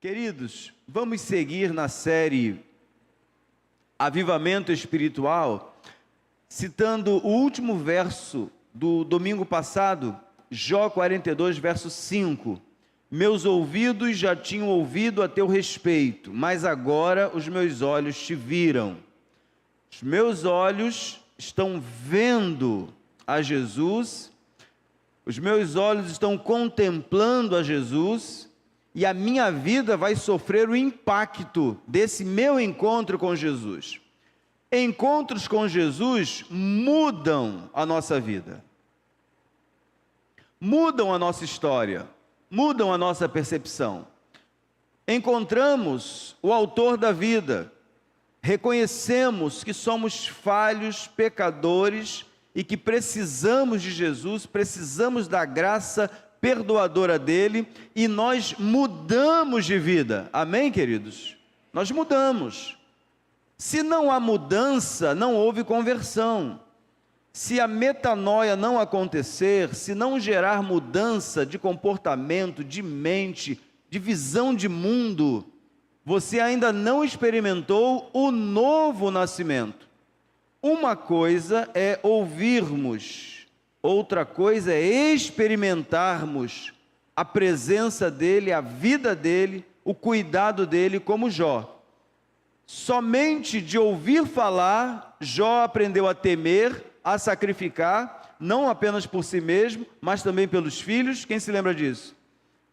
Queridos, vamos seguir na série Avivamento Espiritual, citando o último verso do domingo passado, Jó 42, verso 5. Meus ouvidos já tinham ouvido a teu respeito, mas agora os meus olhos te viram. Os meus olhos estão vendo a Jesus, os meus olhos estão contemplando a Jesus, e a minha vida vai sofrer o impacto desse meu encontro com Jesus. Encontros com Jesus mudam a nossa vida, mudam a nossa história, mudam a nossa percepção. Encontramos o autor da vida, reconhecemos que somos falhos, pecadores e que precisamos de Jesus, precisamos da graça perdoadora dele, e nós mudamos de vida. Amém, queridos? Nós mudamos. Se não há mudança, não houve conversão. Se a metanoia não acontecer, se não gerar mudança de comportamento, de mente, de visão de mundo, você ainda não experimentou o novo nascimento. Uma coisa é ouvirmos, outra coisa é experimentarmos a presença dele, a vida dele, o cuidado dele, como Jó. Somente de ouvir falar, Jó aprendeu a temer, a sacrificar, não apenas por si mesmo, mas também pelos filhos. Quem se lembra disso?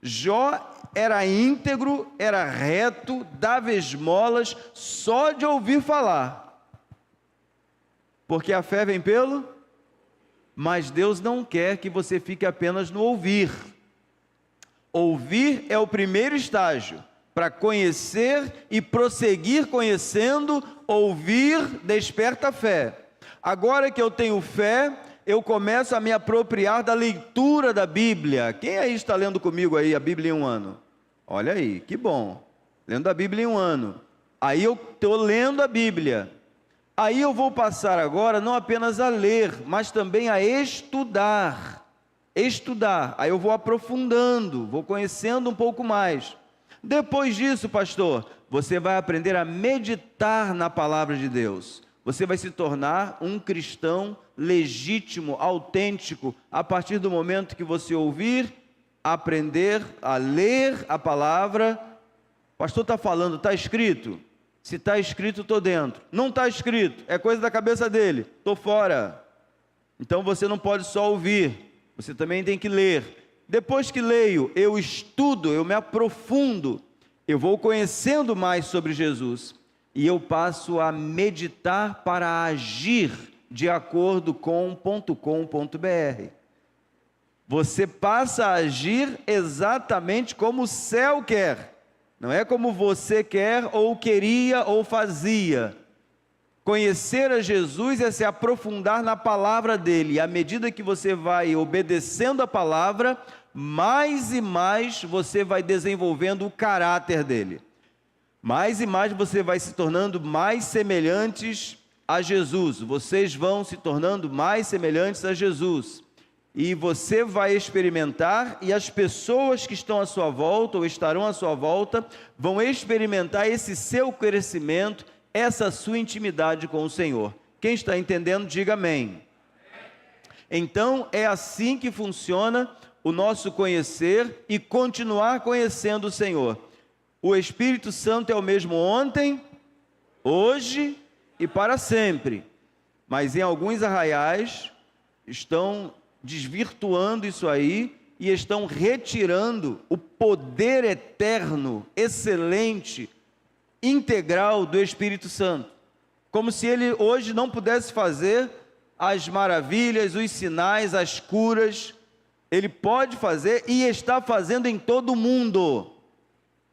Jó era íntegro, era reto, dava esmolas só de ouvir falar. Porque a fé vem pelo... Mas Deus não quer que você fique apenas no ouvir. Ouvir é o primeiro estágio. Para conhecer e prosseguir conhecendo, ouvir desperta a fé. Agora que eu tenho fé, eu começo a me apropriar da leitura da Bíblia. Quem aí está lendo comigo aí a Bíblia em um ano? Olha aí, que bom. Lendo a Bíblia em um ano. Aí eu estou lendo a Bíblia. Aí eu vou passar agora não apenas a ler, mas também a estudar. Estudar. Aí eu vou aprofundando, vou conhecendo um pouco mais. Depois disso, pastor, você vai aprender a meditar na palavra de Deus. Você vai se tornar um cristão legítimo, autêntico, a partir do momento que você ouvir, aprender a ler a palavra. Pastor está falando, está escrito? Se está escrito, estou dentro. Não está escrito, é coisa da cabeça dele, estou fora. Então você não pode só ouvir, você também tem que ler. Depois que leio, eu estudo, eu me aprofundo, eu vou conhecendo mais sobre Jesus, e eu passo a meditar para agir de acordo com .com.br. Você passa a agir exatamente como o céu quer. Não é como você quer, ou queria, ou fazia. Conhecer a Jesus é se aprofundar na palavra dele. E à medida que você vai obedecendo a palavra, mais e mais você vai desenvolvendo o caráter dele. Mais e mais você vai se tornando mais semelhantes a Jesus. Vocês vão se tornando mais semelhantes a Jesus. E você vai experimentar, e as pessoas que estão à sua volta, ou estarão à sua volta, vão experimentar esse seu crescimento, essa sua intimidade com o Senhor. Quem está entendendo, diga amém. Então, é assim que funciona o nosso conhecer e continuar conhecendo o Senhor. O Espírito Santo é o mesmo ontem, hoje e para sempre. Mas em alguns arraiais estão desvirtuando isso aí e estão retirando o poder eterno, excelente, integral do Espírito Santo, como se ele hoje não pudesse fazer as maravilhas, os sinais, as curas. Ele pode fazer e está fazendo em todo o mundo.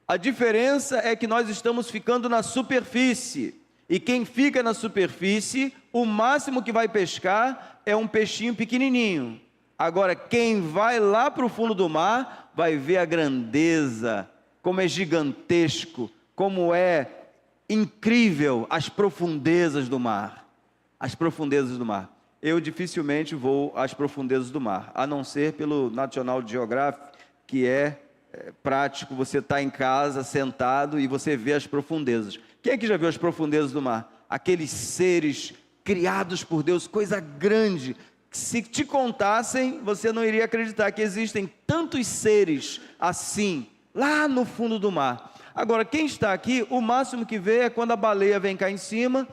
A diferença é que nós estamos ficando na superfície, e quem fica na superfície, o máximo que vai pescar é um peixinho pequenininho. Agora, quem vai lá para o fundo do mar, vai ver a grandeza, como é gigantesco, como é incrível as profundezas do mar. As profundezas do mar. Eu dificilmente vou às profundezas do mar, a não ser pelo National Geographic, que é prático você estar em casa, sentado, e você vê as profundezas. Quem é que já viu as profundezas do mar? Aqueles seres criados por Deus, coisa grande, que se te contassem, você não iria acreditar que existem tantos seres assim, lá no fundo do mar. Agora, quem está aqui, o máximo que vê é quando a baleia vem cá em cima,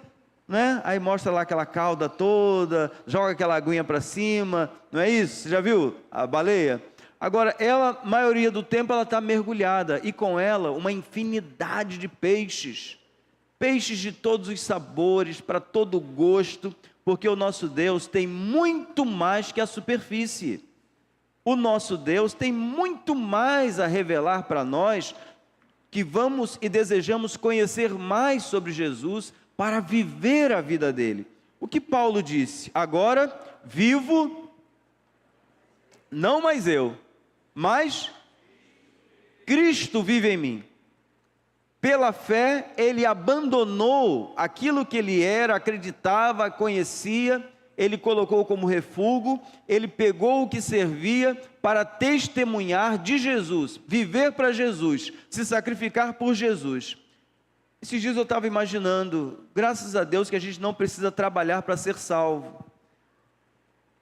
né? Aí mostra lá aquela cauda toda, joga aquela aguinha para cima, não é isso? Você já viu a baleia? Agora, ela, maioria do tempo, ela está mergulhada, e com ela, uma infinidade de peixes. Peixes de todos os sabores, para todo gosto, porque o nosso Deus tem muito mais que a superfície. O nosso Deus tem muito mais a revelar para nós, que vamos e desejamos conhecer mais sobre Jesus, para viver a vida dele. O que Paulo disse? Agora vivo, não mais eu, mas Cristo vive em mim. Pela fé, ele abandonou aquilo que ele era, acreditava, conhecia, ele colocou como refúgio, ele pegou o que servia para testemunhar de Jesus, viver para Jesus, se sacrificar por Jesus. Esses dias eu estava imaginando, graças a Deus que a gente não precisa trabalhar para ser salvo.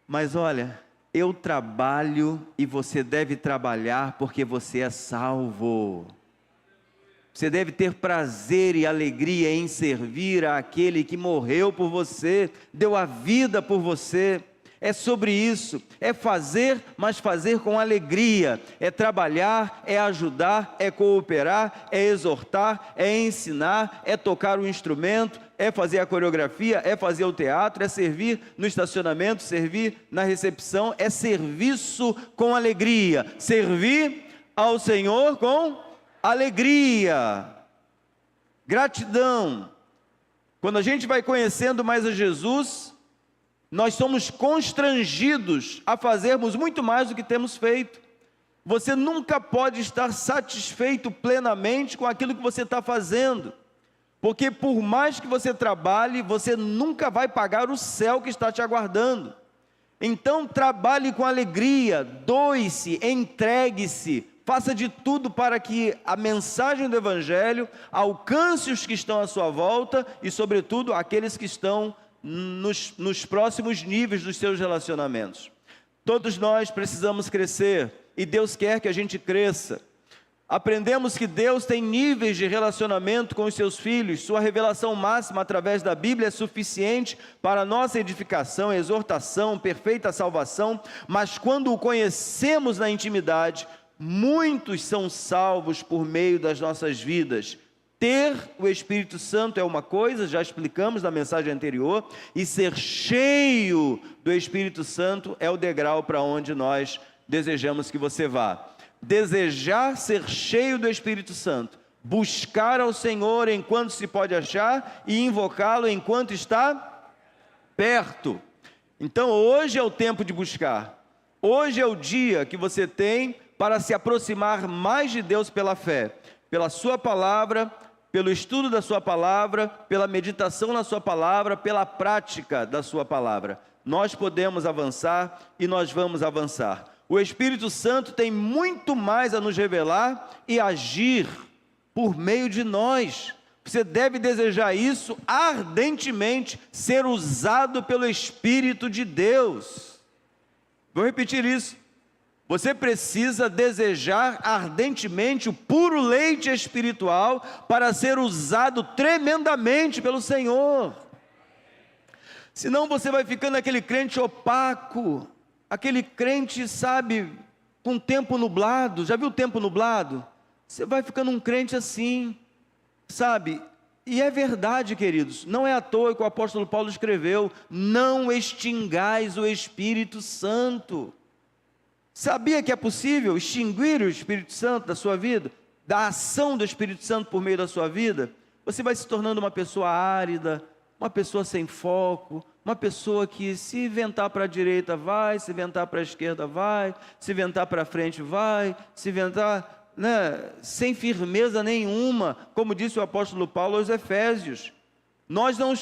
Mas olha, eu trabalho e você deve trabalhar porque você é salvo. Você deve ter prazer e alegria em servir àquele que morreu por você, deu a vida por você. É sobre isso, é fazer, mas fazer com alegria, é trabalhar, é ajudar, é cooperar, é exortar, é ensinar, é tocar o instrumento, é fazer a coreografia, é fazer o teatro, é servir no estacionamento, servir na recepção, é serviço com alegria, servir ao Senhor com alegria, gratidão. Quando a gente vai conhecendo mais a Jesus, nós somos constrangidos a fazermos muito mais do que temos feito. Você nunca pode estar satisfeito plenamente com aquilo que você está fazendo, porque por mais que você trabalhe, você nunca vai pagar o céu que está te aguardando. Então trabalhe com alegria, doe-se, entregue-se, faça de tudo para que a mensagem do Evangelho alcance os que estão à sua volta e, sobretudo, aqueles que estão nos próximos níveis dos seus relacionamentos. Todos nós precisamos crescer e Deus quer que a gente cresça. Aprendemos que Deus tem níveis de relacionamento com os seus filhos. Sua revelação máxima através da Bíblia é suficiente para a nossa edificação, exortação, perfeita salvação, mas quando o conhecemos na intimidade, muitos são salvos por meio das nossas vidas. Ter o Espírito Santo é uma coisa, já explicamos na mensagem anterior, e ser cheio do Espírito Santo é o degrau para onde nós desejamos que você vá. Desejar ser cheio do Espírito Santo, buscar ao Senhor enquanto se pode achar e invocá-lo enquanto está perto. Então hoje é o tempo de buscar, hoje é o dia que você tem para se aproximar mais de Deus pela fé, pela sua palavra, pelo estudo da sua palavra, pela meditação na sua palavra, pela prática da sua palavra. Nós podemos avançar e nós vamos avançar. O Espírito Santo tem muito mais a nos revelar e agir por meio de nós. Você deve desejar isso ardentemente, ser usado pelo Espírito de Deus. Vou repetir isso. Você precisa desejar ardentemente o puro leite espiritual para ser usado tremendamente pelo Senhor. Senão você vai ficando aquele crente opaco, aquele crente, sabe, com tempo nublado. Já viu o tempo nublado? Você vai ficando um crente assim, sabe? E é verdade, queridos, não é à toa que o apóstolo Paulo escreveu: não extingais o Espírito Santo. Sabia que é possível extinguir o Espírito Santo da sua vida? Da ação do Espírito Santo por meio da sua vida? Você vai se tornando uma pessoa árida, uma pessoa sem foco, uma pessoa que se ventar para a direita vai, se ventar para a esquerda vai, se ventar para a frente vai, se ventar, sem firmeza nenhuma, como disse o apóstolo Paulo aos Efésios. Nós não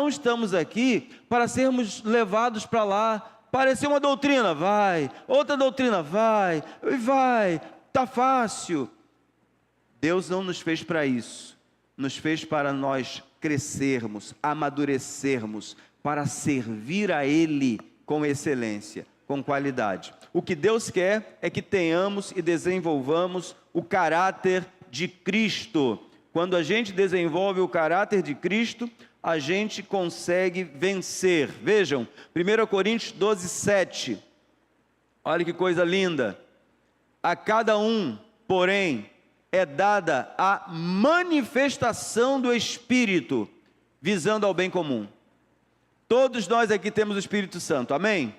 estamos aqui para sermos levados para lá. Parecer uma doutrina, vai. Outra doutrina, vai. está fácil. Deus não nos fez para isso, nos fez para nós crescermos, amadurecermos, para servir a Ele com excelência, com qualidade. O que Deus quer é que tenhamos e desenvolvamos o caráter de Cristo. Quando a gente desenvolve o caráter de Cristo, a gente consegue vencer. Vejam, 1 Coríntios 12, 7. Olha que coisa linda. A cada um, porém, é dada a manifestação do Espírito, visando ao bem comum. Todos nós aqui temos o Espírito Santo, amém?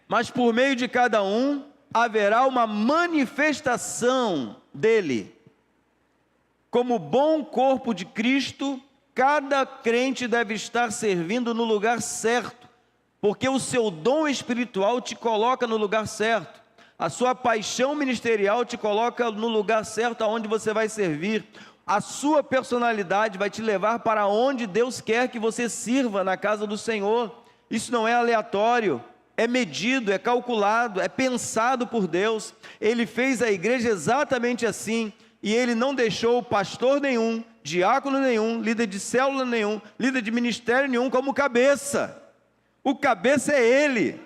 Mas por meio de cada um, haverá uma manifestação dele. Como bom corpo de Cristo, cada crente deve estar servindo no lugar certo, porque o seu dom espiritual te coloca no lugar certo. A sua paixão ministerial te coloca no lugar certo aonde você vai servir. A sua personalidade vai te levar para onde Deus quer que você sirva na casa do Senhor. Isso não é aleatório, é medido, é calculado, é pensado por Deus. Ele fez a igreja exatamente assim, e Ele não deixou pastor nenhum, diácono nenhum, líder de célula nenhum, líder de ministério nenhum como cabeça. O cabeça é Ele.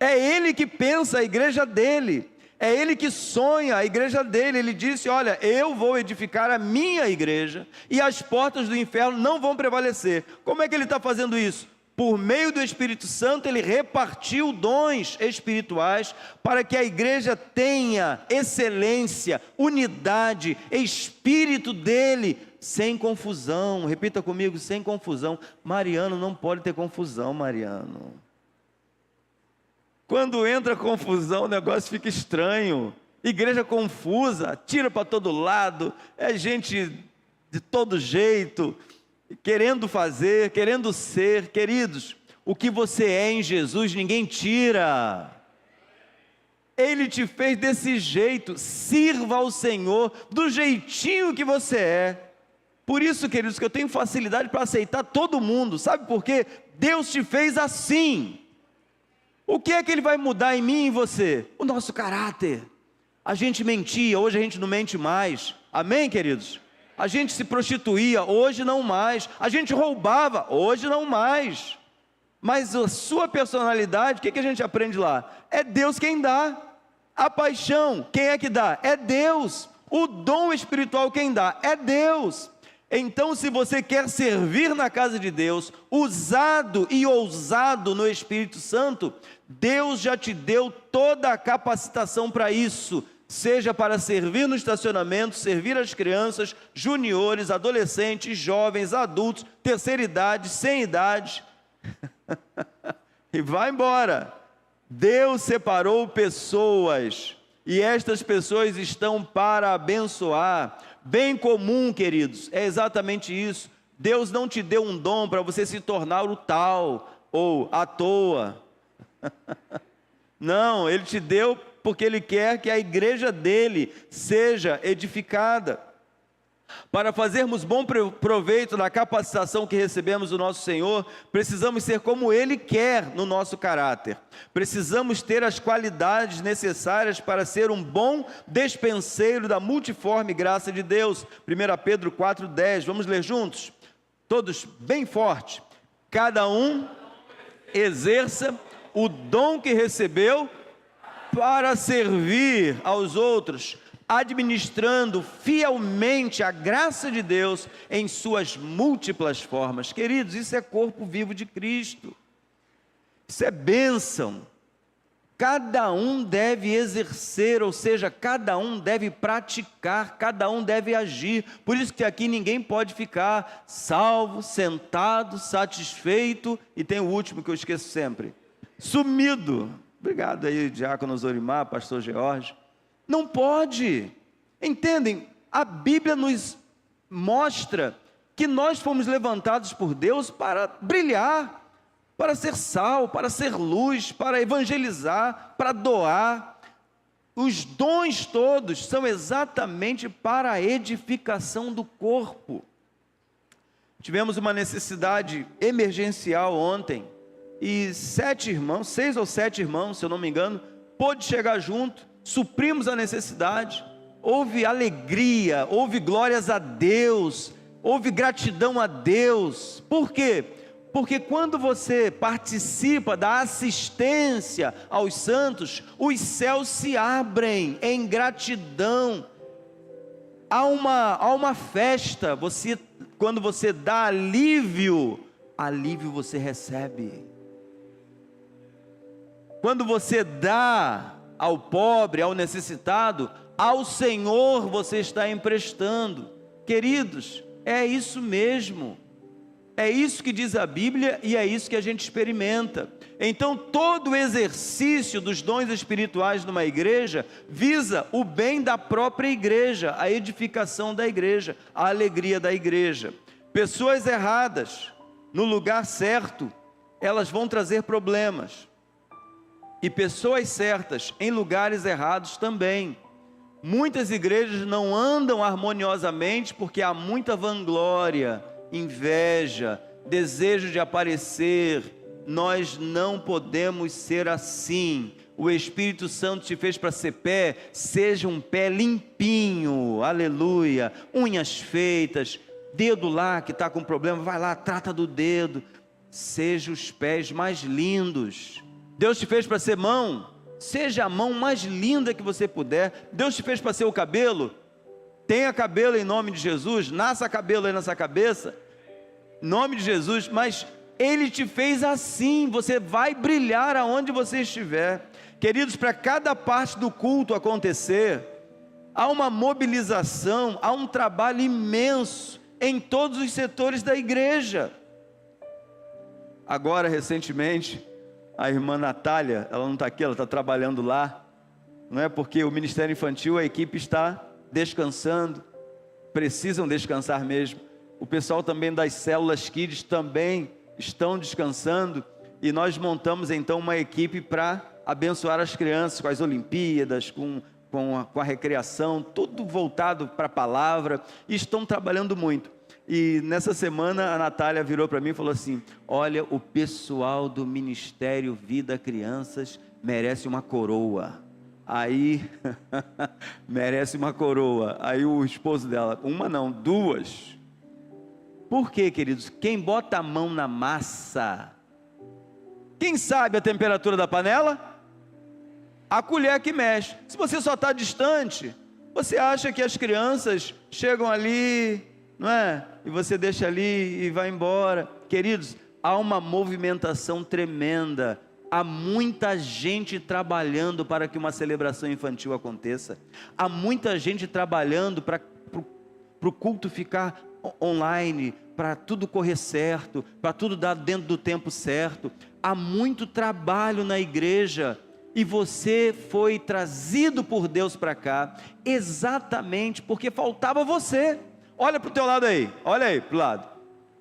É Ele que pensa a igreja dele, é Ele que sonha a igreja dele. Ele disse, olha, eu vou edificar a minha igreja, e as portas do inferno não vão prevalecer. Como é que Ele está fazendo isso? Por meio do Espírito Santo, Ele repartiu dons espirituais, para que a igreja tenha excelência, unidade, espírito dele, sem confusão. Repita comigo, sem confusão. Mariano, não pode ter confusão, Mariano. Quando entra confusão, o negócio fica estranho. Igreja confusa, tira para todo lado, é gente de todo jeito, querendo fazer, querendo ser. Queridos, o que você é em Jesus, ninguém tira. Ele te fez desse jeito. Sirva ao Senhor do jeitinho que você é. Por isso, queridos, que eu tenho facilidade para aceitar todo mundo. Sabe por quê? Deus te fez assim. O que é que Ele vai mudar em mim e em você? O nosso caráter. A gente mentia, hoje a gente não mente mais. Amém, queridos? A gente se prostituía, hoje não mais. A gente roubava, hoje não mais. Mas a sua personalidade, o que a gente aprende lá? É Deus quem dá. A paixão, quem é que dá? É Deus. O dom espiritual, quem dá? É Deus. Então, se você quer servir na casa de Deus, usado e ousado no Espírito Santo, Deus já te deu toda a capacitação para isso, seja para servir no estacionamento, servir as crianças, juniores, adolescentes, jovens, adultos, terceira idade, sem idade, e vai embora. Deus separou pessoas, e estas pessoas estão para abençoar. Bem comum, queridos, é exatamente isso. Deus não te deu um dom para você se tornar o tal, ou à toa. Não, Ele te deu porque Ele quer que a igreja dele seja edificada. Para fazermos bom proveito da capacitação que recebemos do nosso Senhor, precisamos ser como Ele quer no nosso caráter. Precisamos ter as qualidades necessárias para ser um bom despenseiro da multiforme graça de Deus. 1 Pedro 4,10, vamos ler juntos? Todos bem forte. Cada um exerça o dom que recebeu para servir aos outros, administrando fielmente a graça de Deus em suas múltiplas formas. Queridos, isso é corpo vivo de Cristo. Isso é bênção. Cada um deve exercer, ou seja, cada um deve praticar, cada um deve agir. Por isso que aqui ninguém pode ficar salvo, sentado, satisfeito, e tem o último que eu esqueço sempre, sumido. Obrigado aí, diácono Zorimar, pastor George. Não pode. Entendem? A Bíblia nos mostra que nós fomos levantados por Deus para brilhar, para ser sal, para ser luz, para evangelizar, para doar. Os dons todos são exatamente para a edificação do corpo. Tivemos uma necessidade emergencial ontem, e 6 ou 7 irmãos, se eu não me engano, pôde chegar junto, suprimos a necessidade, houve alegria, houve glórias a Deus, houve gratidão a Deus. Por quê? Porque quando você participa da assistência aos santos, os céus se abrem em gratidão. Há uma festa. Quando você dá alívio você recebe. Quando você dá ao pobre, ao necessitado, ao Senhor você está emprestando. Queridos, é isso mesmo. É isso que diz a Bíblia e é isso que a gente experimenta. Então, todo o exercício dos dons espirituais numa igreja visa o bem da própria igreja, a edificação da igreja, a alegria da igreja. Pessoas erradas, no lugar certo, elas vão trazer problemas. E pessoas certas, em lugares errados também. Muitas igrejas não andam harmoniosamente porque há muita vanglória, inveja, desejo de aparecer. Nós não podemos ser assim. O Espírito Santo te fez para ser pé, seja um pé limpinho, aleluia, unhas feitas, dedo lá que está com problema, vai lá, trata do dedo, seja os pés mais lindos. Deus te fez para ser mão, seja a mão mais linda que você puder. Deus te fez para ser o cabelo, tenha cabelo em nome de Jesus, nasça cabelo aí nessa cabeça, em nome de Jesus, mas Ele te fez assim, você vai brilhar aonde você estiver. Queridos, para cada parte do culto acontecer, há uma mobilização, há um trabalho imenso em todos os setores da igreja. Agora, recentemente, a irmã Natália, ela não está aqui, ela está trabalhando lá, não é? Porque o Ministério Infantil, a equipe está descansando, precisam descansar mesmo. O pessoal também das células Kids também estão descansando, e nós montamos então uma equipe para abençoar as crianças com as Olimpíadas, com a recreação, tudo voltado para a palavra, e estão trabalhando muito. E nessa semana a Natália virou para mim e falou assim: olha, o pessoal do Ministério Vida Crianças merece uma coroa. Aí, merece uma coroa. Aí o esposo dela, uma não, duas. Por quê, queridos? Quem bota a mão na massa, quem sabe a temperatura da panela? A colher que mexe. Se você só está distante, você acha que as crianças chegam ali, não é? E você deixa ali e vai embora. Queridos, há uma movimentação tremenda. Há muita gente trabalhando para que uma celebração infantil aconteça. Há muita gente trabalhando para o culto ficar online, para tudo correr certo, para tudo dar dentro do tempo certo. Há muito trabalho na igreja. E você foi trazido por Deus para cá, exatamente porque faltava você. Olha para o teu lado aí, olha aí para o lado.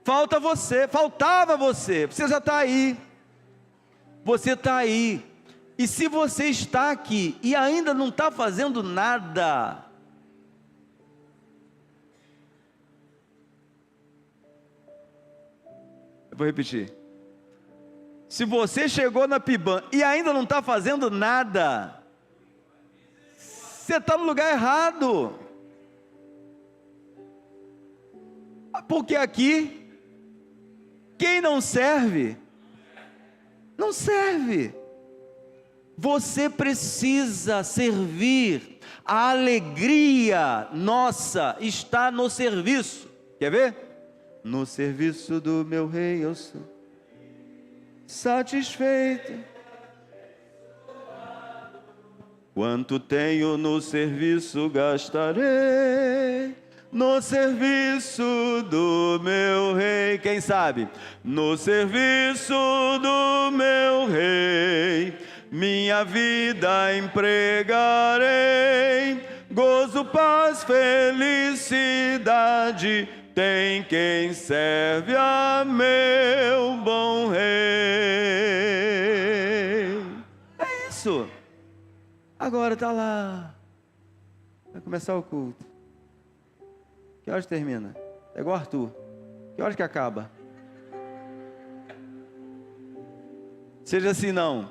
Falta você, faltava você, você já está aí. Você está aí. E se você está aqui e ainda não está fazendo nada, eu vou repetir. Se você chegou na PIBAM e ainda não está fazendo nada, você está no lugar errado. Porque aqui, quem não serve, não serve. Você precisa servir. A alegria nossa está no serviço. Quer ver? No serviço do meu rei eu sou satisfeito. Quanto tenho no serviço gastarei, no serviço do meu rei. Quem sabe? No serviço do meu rei, minha vida empregarei. Gozo, paz, felicidade tem quem serve a meu bom rei. É isso. Agora está lá. Vai começar o culto. Que horas termina? É igual Arthur. Que horas que acaba? Seja assim não.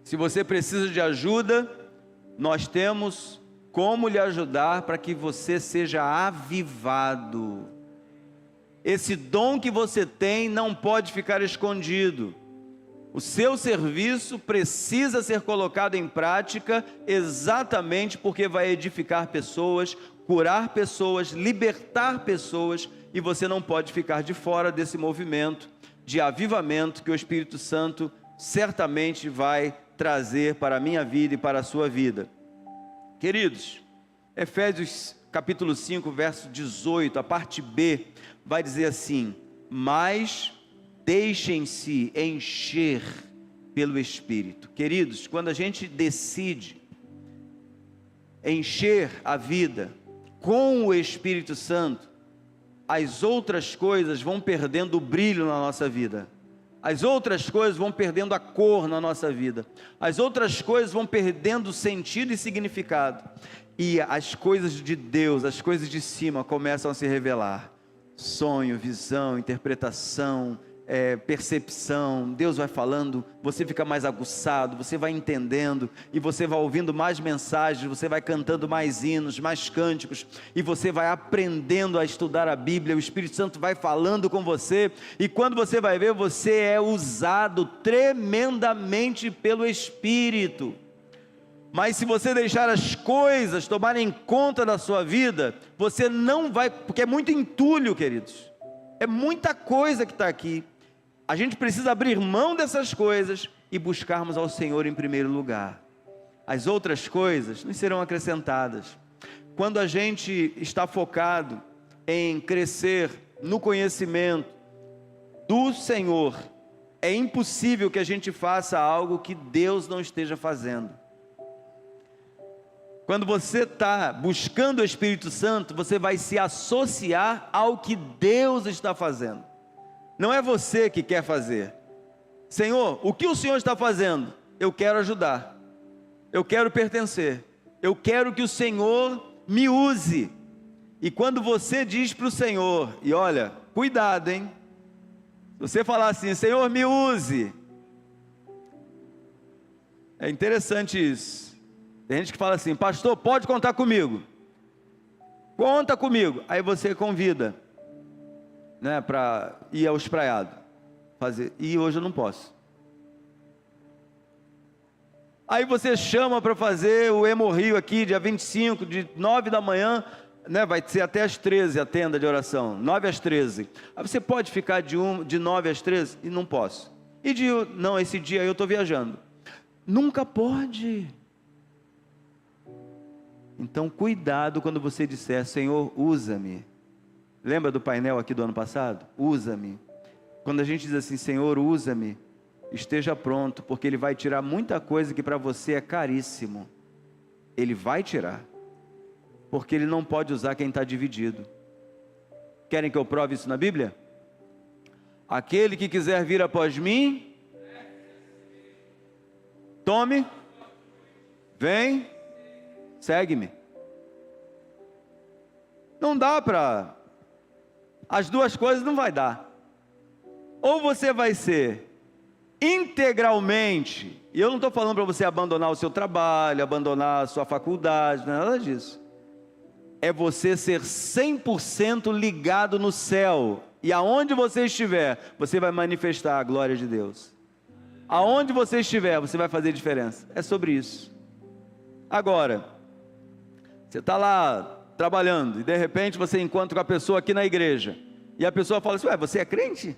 Se você precisa de ajuda, nós temos como lhe ajudar para que você seja avivado. Esse dom que você tem não pode ficar escondido. O seu serviço precisa ser colocado em prática, exatamente porque vai edificar pessoas, curar pessoas, libertar pessoas, e você não pode ficar de fora desse movimento de avivamento que o Espírito Santo certamente vai trazer para a minha vida e para a sua vida. Queridos, Efésios capítulo 5, verso 18, a parte B, vai dizer assim: mas deixem-se encher pelo Espírito. Queridos, quando a gente decide encher a vida com o Espírito Santo, as outras coisas vão perdendo o brilho na nossa vida. As outras coisas vão perdendo a cor na nossa vida. As outras coisas vão perdendo sentido e significado. E as coisas de Deus, as coisas de cima começam a se revelar. Sonho, visão, interpretação, percepção. Deus vai falando, você fica mais aguçado, você vai entendendo, e você vai ouvindo mais mensagens, você vai cantando mais hinos, mais cânticos, e você vai aprendendo a estudar a Bíblia. O Espírito Santo vai falando com você, e quando você vai ver, você é usado tremendamente pelo Espírito. Mas se você deixar as coisas tomarem conta da sua vida, você não vai, porque é muito entulho, queridos, é muita coisa que está aqui. A gente precisa abrir mão dessas coisas e buscarmos ao Senhor em primeiro lugar. As outras coisas nos serão acrescentadas. Quando a gente está focado em crescer no conhecimento do Senhor, é impossível que a gente faça algo que Deus não esteja fazendo. Quando você está buscando o Espírito Santo, você vai se associar ao que Deus está fazendo. Não é você que quer fazer. Senhor, o que o Senhor está fazendo? Eu quero ajudar. Eu quero pertencer. Eu quero que o Senhor me use. E quando você diz para o Senhor, e olha, cuidado, hein? Se você falar assim, Senhor, me use. É interessante isso. Tem gente que fala assim, pastor, pode contar comigo. Conta comigo. Aí você convida, né, para ir ao espraiado fazer, e hoje eu não posso. Aí você chama para fazer o Hemorrio aqui, dia 25, de 9 da manhã, né, vai ser até às 13 a tenda de oração, 9 às 13. Aí você pode ficar de 9 às 13? E não posso. E não, esse dia eu estou viajando. Nunca pode. Então cuidado quando você disser, Senhor, usa-me. Lembra do painel aqui do ano passado? Usa-me. Quando a gente diz assim, Senhor, usa-me, esteja pronto, porque Ele vai tirar muita coisa que para você é caríssimo. Ele vai tirar, porque Ele não pode usar quem está dividido. Querem que eu prove isso na Bíblia? Aquele que quiser vir após mim, tome, vem, segue-me. Não dá para... As duas coisas não vai dar. Ou você vai ser integralmente, e eu não estou falando para você abandonar o seu trabalho, abandonar a sua faculdade, não é nada disso. É você ser 100% ligado no céu, e aonde você estiver, você vai manifestar a glória de Deus. Aonde você estiver, você vai fazer diferença. É sobre isso. Agora, você está lá trabalhando, e de repente você encontra com a pessoa aqui na igreja, e a pessoa fala assim, ué, você é crente?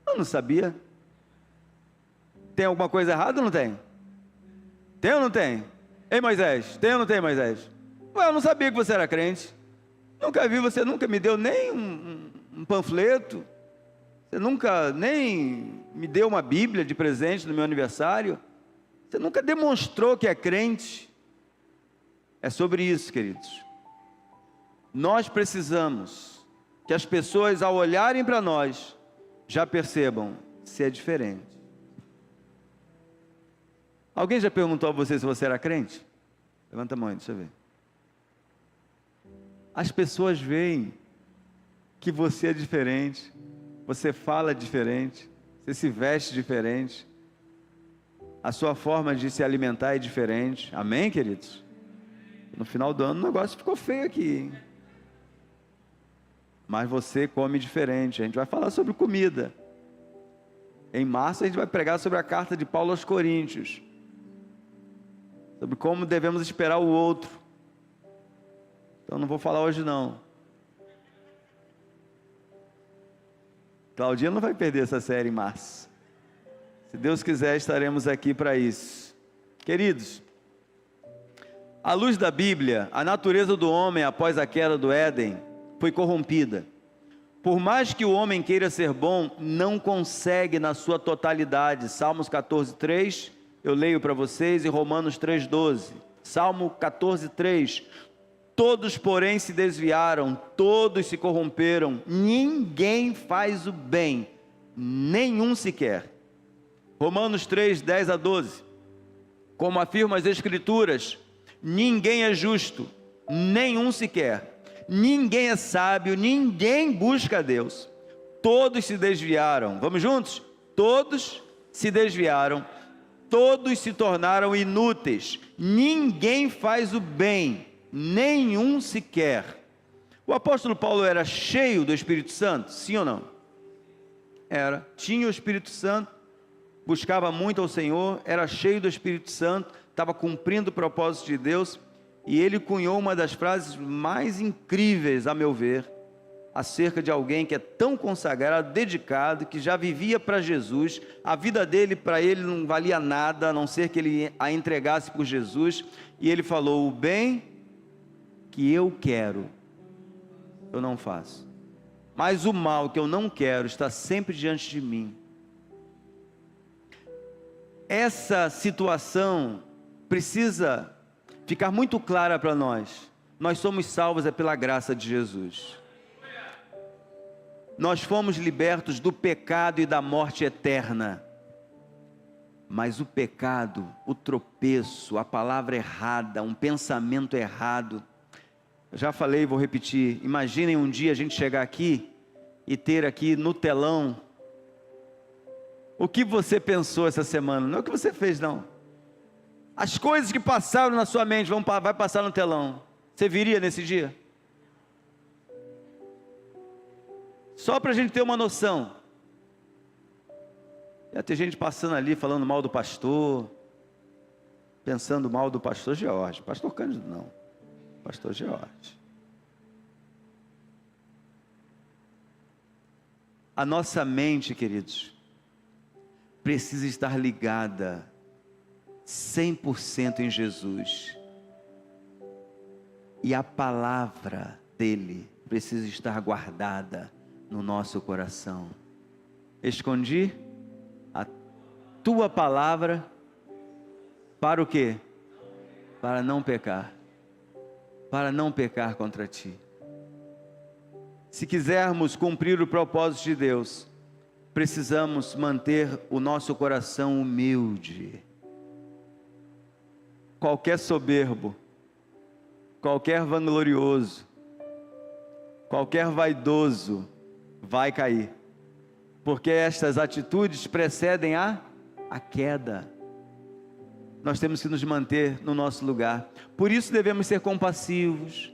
Eu não sabia. Tem alguma coisa errada ou não tem? Tem ou não tem? Ei, Moisés, tem ou não tem, Moisés? Ué, eu não sabia que você era crente. Nunca vi, você nunca me deu nem um panfleto. Você nunca nem me deu uma Bíblia de presente no meu aniversário. Você nunca demonstrou que é crente. É sobre isso, queridos. Nós precisamos que as pessoas, ao olharem para nós, já percebam se é diferente. Alguém já perguntou a você se você era crente? Levanta a mão aí, deixa eu ver. As pessoas veem que você é diferente, você fala diferente, você se veste diferente. A sua forma de se alimentar é diferente. Amém, queridos? No final do ano o negócio ficou feio aqui, hein? Mas você come diferente. A gente vai falar sobre comida. Em março a gente vai pregar sobre a carta de Paulo aos Coríntios, sobre como devemos esperar o outro. Então não vou falar hoje não. Claudinha não vai perder essa série em março. Se Deus quiser, estaremos aqui para isso. Queridos, à luz da Bíblia, a natureza do homem após a queda do Éden foi corrompida. Por mais que o homem queira ser bom, não consegue na sua totalidade. Salmos 14:3, eu leio para vocês, e Romanos 3:12. Salmo 14:3. Todos, porém, se desviaram, todos se corromperam, ninguém faz o bem, nenhum sequer. Romanos 3:10-12. Como afirmam as Escrituras, ninguém é justo, nenhum sequer. Ninguém é sábio, ninguém busca a Deus. Todos se desviaram. Vamos juntos? Todos se desviaram, todos se tornaram inúteis. Ninguém faz o bem, nenhum sequer. O apóstolo Paulo era cheio do Espírito Santo? Sim ou não? Era. Tinha o Espírito Santo, buscava muito ao Senhor, era cheio do Espírito Santo, estava cumprindo o propósito de Deus. E ele cunhou uma das frases mais incríveis, a meu ver, acerca de alguém que é tão consagrado, dedicado, que já vivia para Jesus. A vida dele, para ele, não valia nada, a não ser que ele a entregasse por Jesus. E ele falou: o bem que eu quero, eu não faço, mas o mal que eu não quero está sempre diante de mim. Essa situação precisa ficar muito clara para nós. Nós somos salvos pela graça de Jesus. Nós fomos libertos do pecado e da morte eterna. Mas o pecado, o tropeço, a palavra errada, um pensamento errado. Eu já falei, vou repetir. Imaginem um dia a gente chegar aqui e ter aqui no telão o que você pensou essa semana. Não é o que você fez, não. As coisas que passaram na sua mente vai passar no telão. Você viria nesse dia? Só para a gente ter uma noção. Já tem gente passando ali falando mal do pastor, pensando mal do pastor George. Pastor Cândido não, pastor George. A nossa mente, queridos, precisa estar ligada 100% em Jesus. E a palavra dele precisa estar guardada no nosso coração. Escondi a tua palavra para o quê? Para não pecar. Para não pecar contra ti. Se quisermos cumprir o propósito de Deus, precisamos manter o nosso coração humilde. Qualquer soberbo, qualquer vanglorioso, qualquer vaidoso vai cair, porque estas atitudes precedem a queda. Nós temos que nos manter no nosso lugar. Por isso devemos ser compassivos,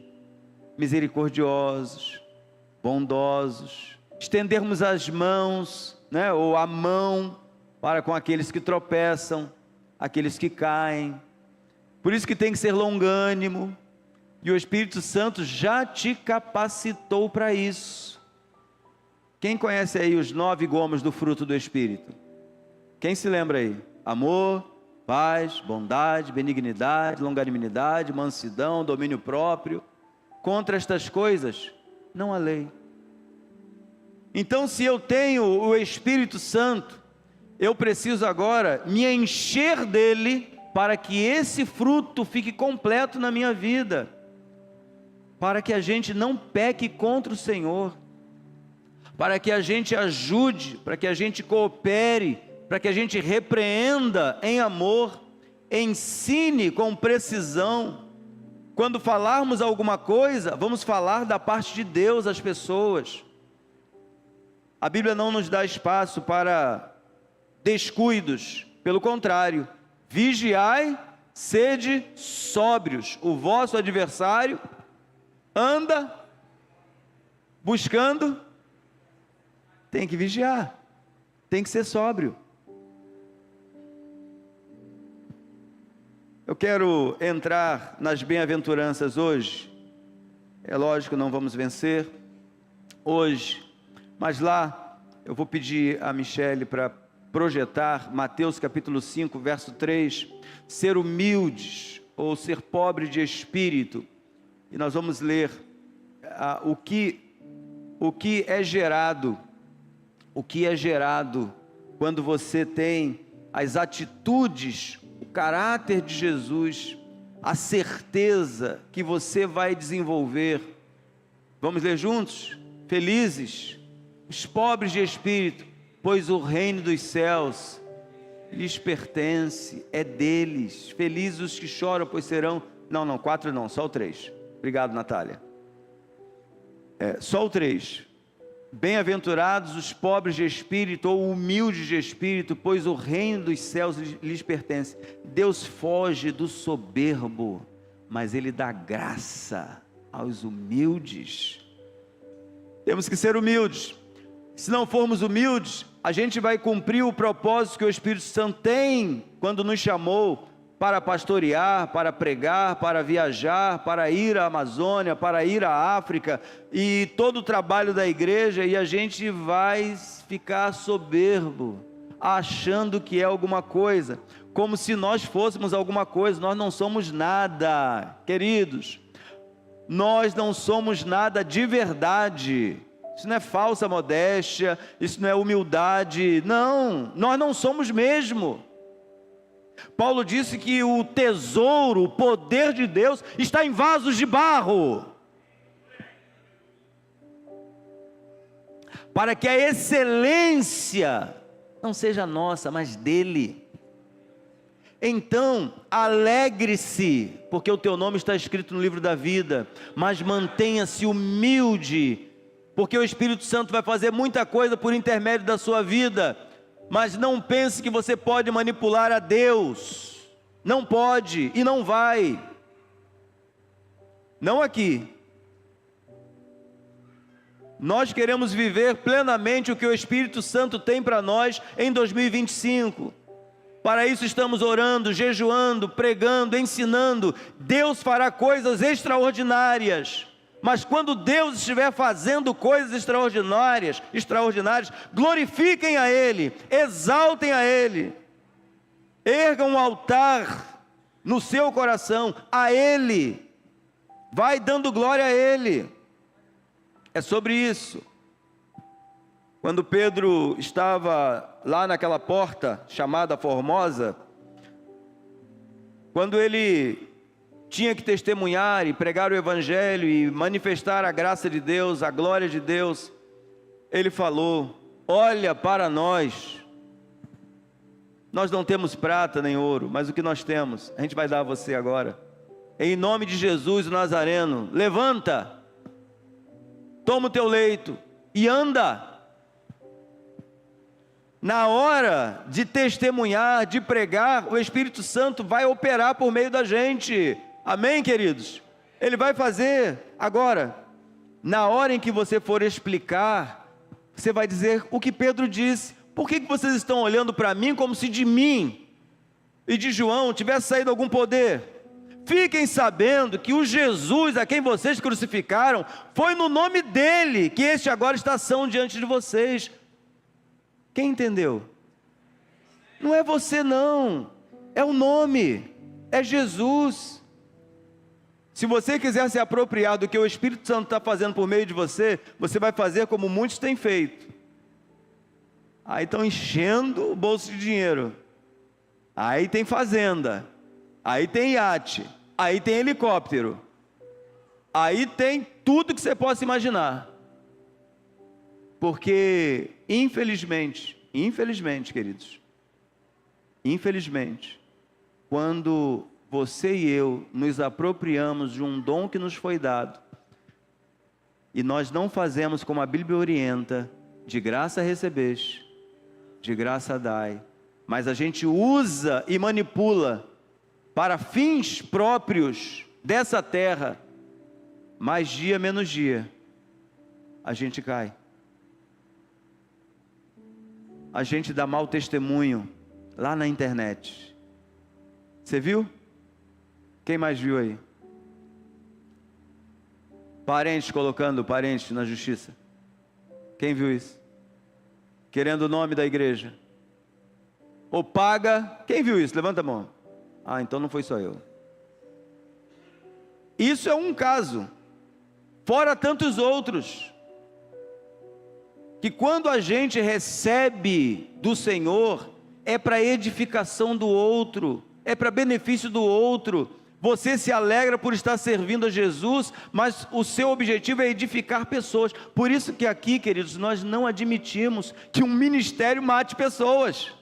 misericordiosos, bondosos, estendermos as mãos, ou a mão para com aqueles que tropeçam, aqueles que caem. Por isso que tem que ser longânimo, e o Espírito Santo já te capacitou para isso. Quem conhece aí os 9 gomos do fruto do Espírito? Quem se lembra aí? Amor, paz, bondade, benignidade, longanimidade, mansidão, domínio próprio. Contra estas coisas, não há lei. Então, se eu tenho o Espírito Santo, eu preciso agora me encher dele, para que esse fruto fique completo na minha vida, para que a gente não peque contra o Senhor, para que a gente ajude, para que a gente coopere, para que a gente repreenda em amor, ensine com precisão. Quando falarmos alguma coisa, vamos falar da parte de Deus às pessoas. A Bíblia não nos dá espaço para descuidos, pelo contrário, Vigiai, sede sóbrios. O vosso adversário anda buscando, tem que vigiar, tem que ser sóbrio. Eu quero entrar nas bem-aventuranças hoje. É lógico, não vamos vencer hoje, mas lá eu vou pedir a Michele para projetar Mateus capítulo 5, verso 3, ser humildes ou ser pobre de espírito. E nós vamos ler o que é gerado quando você tem as atitudes, o caráter de Jesus, a certeza que você vai desenvolver. Vamos ler juntos? Felizes os pobres de espírito, pois o reino dos céus lhes pertence, é deles. Felizes os que choram, pois serão... Não, 4 não, só o 3. Obrigado, Natália. Só o 3. Bem-aventurados os pobres de espírito ou humildes de espírito, pois o reino dos céus lhes pertence. Deus foge do soberbo, mas Ele dá graça aos humildes. Temos que ser humildes. Se não formos humildes, a gente vai cumprir o propósito que o Espírito Santo tem quando nos chamou para pastorear, para pregar, para viajar, para ir à Amazônia, para ir à África, e todo o trabalho da igreja, e a gente vai ficar soberbo, achando que é alguma coisa, como se nós fôssemos alguma coisa. Nós não somos nada, queridos, nós não somos nada de verdade. Isso não é falsa modéstia, isso não é humildade, não, nós não somos mesmo. Paulo disse que o tesouro, o poder de Deus está em vasos de barro, para que a excelência não seja nossa, mas dele. Então, alegre-se, porque o teu nome está escrito no livro da vida, mas mantenha-se humilde, porque o Espírito Santo vai fazer muita coisa por intermédio da sua vida. Mas não pense que você pode manipular a Deus. Não pode e não vai. Não aqui. Nós queremos viver plenamente o que o Espírito Santo tem para nós em 2025. Para isso estamos orando, jejuando, pregando, ensinando. Deus fará coisas extraordinárias. Mas quando Deus estiver fazendo coisas extraordinárias, glorifiquem a Ele, exaltem a Ele, ergam um altar no seu coração a Ele, vai dando glória a Ele. É sobre isso. Quando Pedro estava lá naquela porta chamada Formosa, quando ele tinha que testemunhar e pregar o Evangelho e manifestar a graça de Deus, a glória de Deus, ele falou: olha para nós, nós não temos prata nem ouro, mas o que nós temos, a gente vai dar a você agora, em nome de Jesus o Nazareno, levanta, toma o teu leito e anda. Na hora de testemunhar, de pregar, o Espírito Santo vai operar por meio da gente. Amém, queridos? Ele vai fazer. Agora, na hora em que você for explicar, você vai dizer o que Pedro disse. Por que vocês estão olhando para mim como se de mim e de João tivesse saído algum poder? Fiquem sabendo que o Jesus a quem vocês crucificaram, foi no nome dele que este agora está são diante de vocês. Quem entendeu? Não é você não, é o nome, é Jesus. Se você quiser se apropriar do que o Espírito Santo está fazendo por meio de você, você vai fazer como muitos têm feito. Aí estão enchendo o bolso de dinheiro, aí tem fazenda, aí tem iate, aí tem helicóptero, aí tem tudo que você possa imaginar. Porque, infelizmente, queridos, infelizmente, quando você e eu nos apropriamos de um dom que nos foi dado, e nós não fazemos como a Bíblia orienta, de graça recebeste, de graça dai, mas a gente usa e manipula para fins próprios dessa terra, mais dia menos dia, a gente cai. A gente dá mau testemunho lá na internet. Você viu? Quem mais viu aí? Parentes colocando parentes na justiça. Quem viu isso? Querendo o nome da igreja. Ou paga. Quem viu isso? Levanta a mão. Ah, então não foi só eu. Isso é um caso. Fora tantos outros. Que quando a gente recebe do Senhor, é para edificação do outro, é para benefício do outro. Você se alegra por estar servindo a Jesus, mas o seu objetivo é edificar pessoas. Por isso que aqui, queridos, nós não admitimos que um ministério mate pessoas.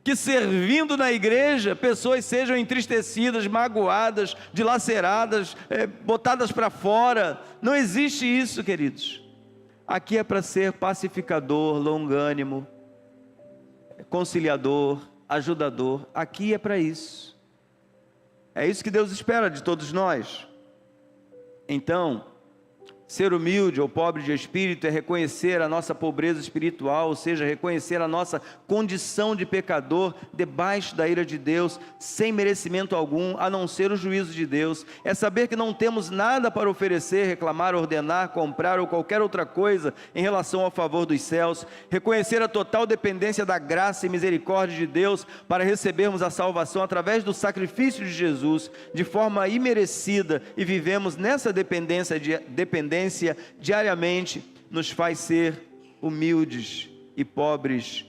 Que servindo na igreja, pessoas sejam entristecidas, magoadas, dilaceradas, botadas para fora. Não existe isso, queridos. Aqui é para ser pacificador, longânimo, conciliador, ajudador. Aqui é para isso. É isso que Deus espera de todos nós. Então, ser humilde ou pobre de espírito é reconhecer a nossa pobreza espiritual, ou seja, reconhecer a nossa condição de pecador debaixo da ira de Deus, sem merecimento algum, a não ser o juízo de Deus. É saber que não temos nada para oferecer, reclamar, ordenar, comprar ou qualquer outra coisa em relação ao favor dos céus. Reconhecer a total dependência da graça e misericórdia de Deus para recebermos a salvação através do sacrifício de Jesus, de forma imerecida, e vivemos nessa dependência diariamente, nos faz ser humildes e pobres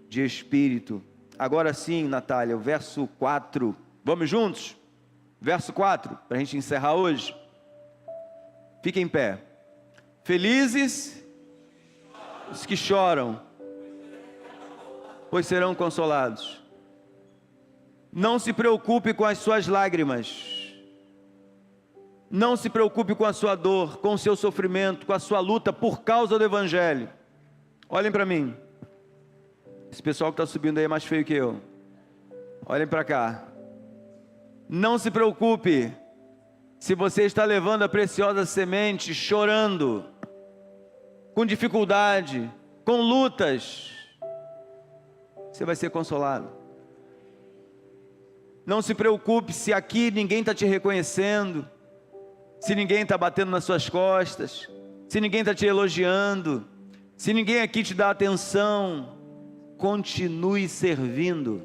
de espírito. Agora sim, Natália, o verso 4, vamos juntos? Verso 4, para a gente encerrar hoje. Fique em pé. Felizes os que choram, pois serão consolados. Não se preocupe com as suas lágrimas. Não se preocupe com a sua dor, com o seu sofrimento, com a sua luta por causa do Evangelho. Olhem para mim. Esse pessoal que está subindo aí é mais feio que eu. Olhem para cá. Não se preocupe se você está levando a preciosa semente, chorando, com dificuldade, com lutas. Você vai ser consolado. Não se preocupe se aqui ninguém está te reconhecendo, se ninguém está batendo nas suas costas, se ninguém está te elogiando, se ninguém aqui te dá atenção. Continue servindo,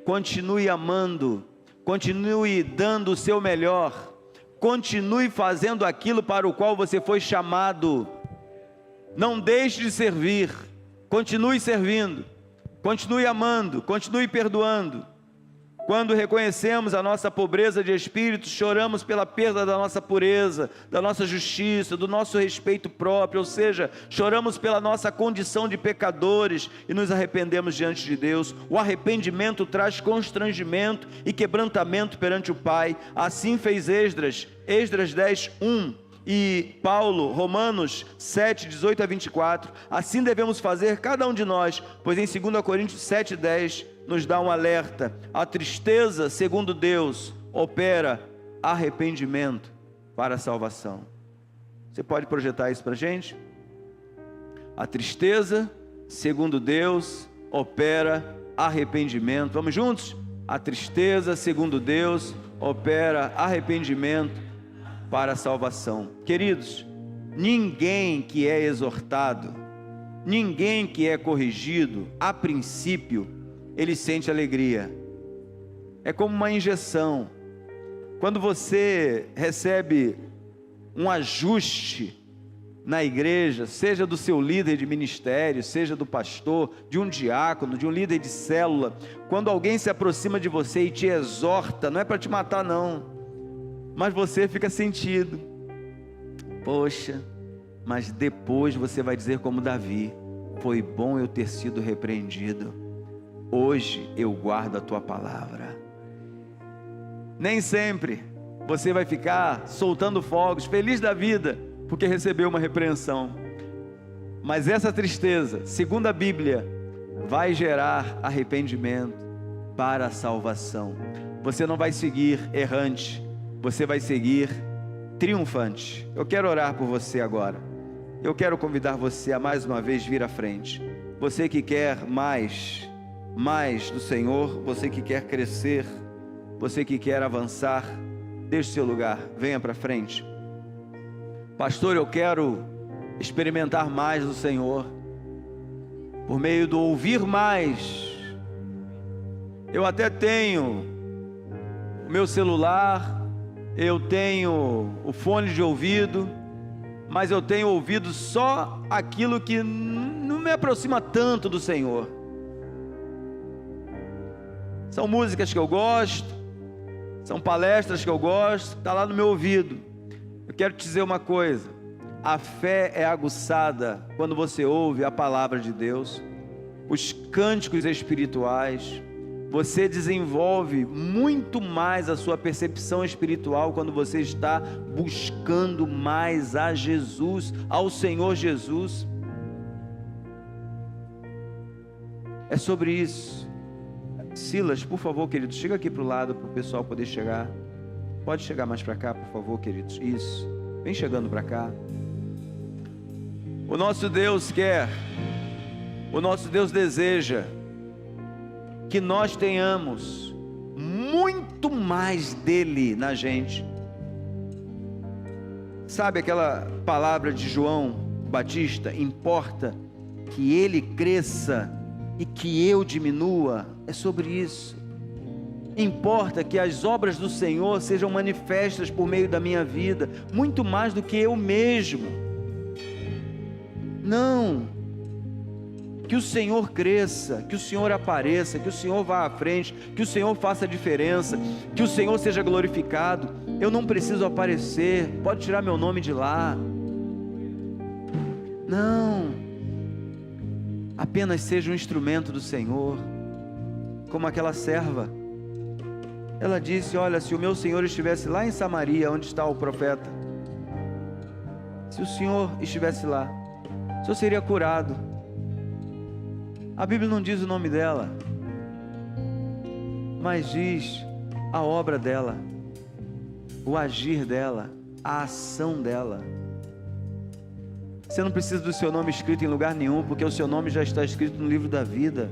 continue amando, continue dando o seu melhor, continue fazendo aquilo para o qual você foi chamado. Não deixe de servir, continue servindo, continue amando, continue perdoando. Quando reconhecemos a nossa pobreza de espírito, choramos pela perda da nossa pureza, da nossa justiça, do nosso respeito próprio, ou seja, choramos pela nossa condição de pecadores e nos arrependemos diante de Deus. O arrependimento traz constrangimento e quebrantamento perante o Pai. Assim fez Esdras 10, 1. E Paulo, Romanos 7, 18 a 24, assim devemos fazer cada um de nós, pois em 2 Coríntios 7, 10, nos dá um alerta: a tristeza, segundo Deus, opera arrependimento para a salvação. Você pode projetar isso para a gente? A tristeza, segundo Deus, opera arrependimento. Vamos juntos? A tristeza, segundo Deus, opera arrependimento para a salvação. Queridos, ninguém que é exortado, ninguém que é corrigido, a princípio, ele sente alegria. É como uma injeção. Quando você recebe um ajuste na igreja, seja do seu líder de ministério, seja do pastor, de um diácono, de um líder de célula, quando alguém se aproxima de você e te exorta, não é para te matar não, mas você fica sentido. Poxa, mas depois você vai dizer como Davi: foi bom eu ter sido repreendido, hoje eu guardo a tua palavra. Nem sempre você vai ficar soltando fogos, feliz da vida, porque recebeu uma repreensão. Mas essa tristeza, segundo a Bíblia, vai gerar arrependimento para a salvação. Você não vai seguir errante, você vai seguir triunfante. Eu quero orar por você agora. Eu quero convidar você a mais uma vez vir à frente. Você que quer mais do Senhor, você que quer crescer, você que quer avançar, deixe seu lugar, venha para frente. Pastor, eu quero experimentar mais do Senhor, por meio do ouvir mais. Eu até tenho o meu celular, eu tenho o fone de ouvido, mas eu tenho ouvido só aquilo que não me aproxima tanto do Senhor. São músicas que eu gosto, são palestras que eu gosto, está lá no meu ouvido. Eu quero te dizer uma coisa: a fé é aguçada quando você ouve a palavra de Deus, os cânticos espirituais. Você desenvolve muito mais a sua percepção espiritual quando você está buscando mais a Jesus, ao Senhor Jesus. É sobre isso. Silas, por favor, querido, chega aqui para o lado para o pessoal poder chegar. Pode chegar mais para cá, por favor, queridos. Isso, vem chegando para cá. O nosso Deus quer, o nosso Deus deseja que nós tenhamos muito mais dele na gente. Sabe aquela palavra de João Batista? Importa que ele cresça e que eu diminua. É sobre isso. Importa que as obras do Senhor sejam manifestas por meio da minha vida, muito mais do que eu mesmo. Não. Que o Senhor cresça, que o Senhor apareça, que o Senhor vá à frente, que o Senhor faça a diferença, que o Senhor seja glorificado. Eu não preciso aparecer, pode tirar meu nome de lá. Não. Apenas seja um instrumento do Senhor, como aquela serva. Ela disse: olha, se o meu Senhor estivesse lá em Samaria, onde está o profeta, se o Senhor estivesse lá, o Senhor seria curado. A Bíblia não diz o nome dela, mas diz a obra dela, o agir dela, a ação dela. Você não precisa do seu nome escrito em lugar nenhum, porque o seu nome já está escrito no livro da vida.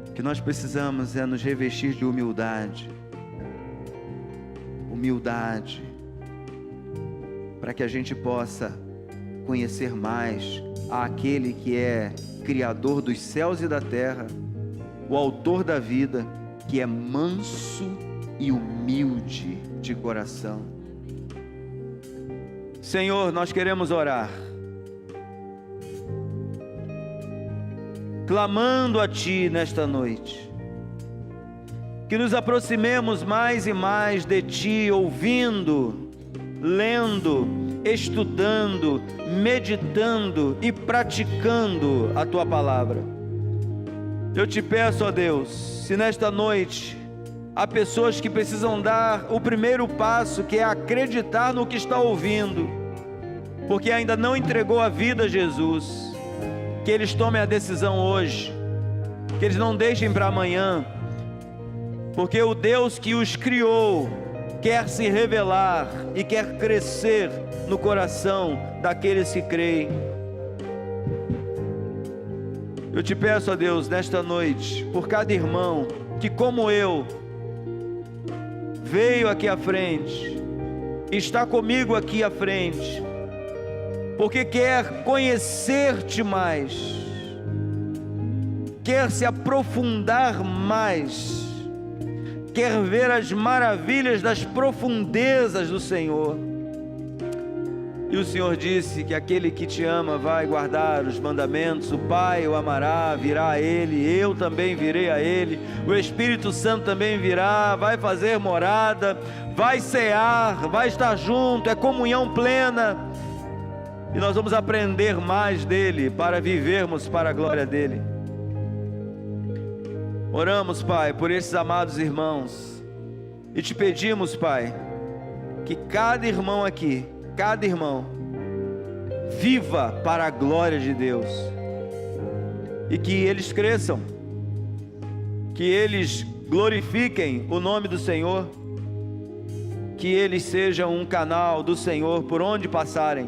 O que nós precisamos é nos revestir de humildade, para que a gente possa conhecer mais àquele que é Criador dos céus e da terra, o autor da vida, que é manso e humilde de coração. Senhor, nós queremos orar, clamando a Ti nesta noite, que nos aproximemos mais e mais de Ti, ouvindo, lendo, estudando, meditando e praticando a Tua palavra. Eu te peço, ó Deus, se nesta noite há pessoas que precisam dar o primeiro passo, que é acreditar no que está ouvindo, porque ainda não entregou a vida a Jesus, que eles tomem a decisão hoje, que eles não deixem para amanhã, porque o Deus que os criou quer se revelar e quer crescer no coração daqueles que creem. Eu te peço, ó Deus, nesta noite, por cada irmão que, como eu, veio aqui à frente, está comigo aqui à frente, porque quer conhecer-te mais, quer se aprofundar mais, quer ver as maravilhas das profundezas do Senhor. E o Senhor disse que aquele que te ama vai guardar os mandamentos, o Pai o amará, virá a Ele, eu também virei a Ele, o Espírito Santo também virá, vai fazer morada, vai cear, vai estar junto, é comunhão plena, e nós vamos aprender mais dEle, para vivermos para a glória dEle. Oramos, Pai, por esses amados irmãos, e te pedimos, Pai, que cada irmão aqui, cada irmão, viva para a glória de Deus, e que eles cresçam, que eles glorifiquem o nome do Senhor, que eles sejam um canal do Senhor por onde passarem,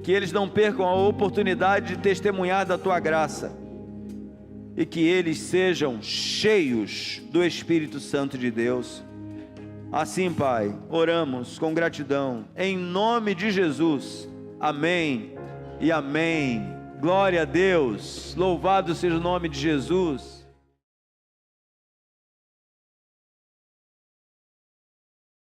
que eles não percam a oportunidade de testemunhar da Tua graça, e que eles sejam cheios do Espírito Santo de Deus. Assim, Pai, oramos com gratidão, em nome de Jesus, amém e amém. Glória a Deus, louvado seja o nome de Jesus.